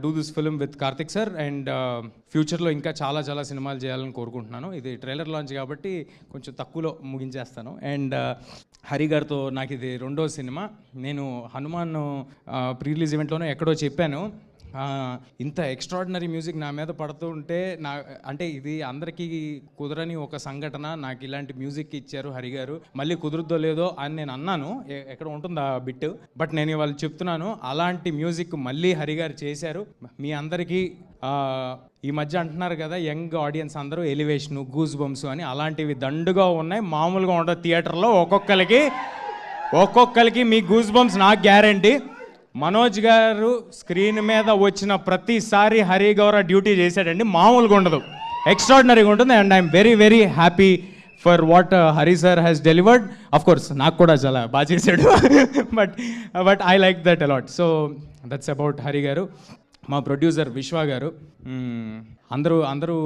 Do this film with Karthik sir and ఫ్యూచర్లో ఇంకా చాలా చాలా సినిమాలు చేయాలని కోరుకుంటున్నాను. ఇది ట్రైలర్ లాంచ్ కాబట్టి కొంచెం తక్కువలో ముగించేస్తాను. అండ్ హరి గారితో నాకు ఇది రెండో సినిమా. నేను హనుమాన్ ప్రీ రిలీజ్ ఈవెంట్లోనే ఎక్కడో చెప్పాను, ఇంత ఎక్స్ట్రాడినరీ మ్యూజిక్ నా మీద పడుతూ ఉంటే అంటే ఇది అందరికీ కుదరని ఒక సంఘటన, నాకు ఇలాంటి మ్యూజిక్ ఇచ్చారు హరి గారు, మళ్ళీ కుదురుద్దో లేదో అని నేను అన్నాను, ఎక్కడ ఉంటుంది ఆ బిట్, బట్ నేను ఇవాళ చెప్తున్నాను అలాంటి మ్యూజిక్ మళ్ళీ హరి గారు చేశారు. మీ అందరికీ ఈ మధ్య అంటున్నారు కదా యంగ్ ఆడియన్స్ అందరూ ఎలివేషను, గూస్ బంప్స్ అని, అలాంటివి దండుగా ఉన్నాయి. మామూలుగా ఉండదు థియేటర్లో. ఒక్కొక్కరికి మీ గూస్ బంప్స్ నాకు గ్యారంటీ. మనోజ్ గారు స్క్రీన్ మీద వచ్చిన ప్రతిసారి హరి గౌర డ్యూటీ చేశాడండి, మామూలుగా ఉండదు, ఎక్స్ట్రాడినరీగా ఉంటుంది. And I'm very very happy for what Hari sir has delivered. Of course నాకు కూడా చాలా బాగా చేశాడు, but I like that a lot. So that's about Hari గారు. మా ప్రొడ్యూసర్ విశ్వ గారు, అందరూ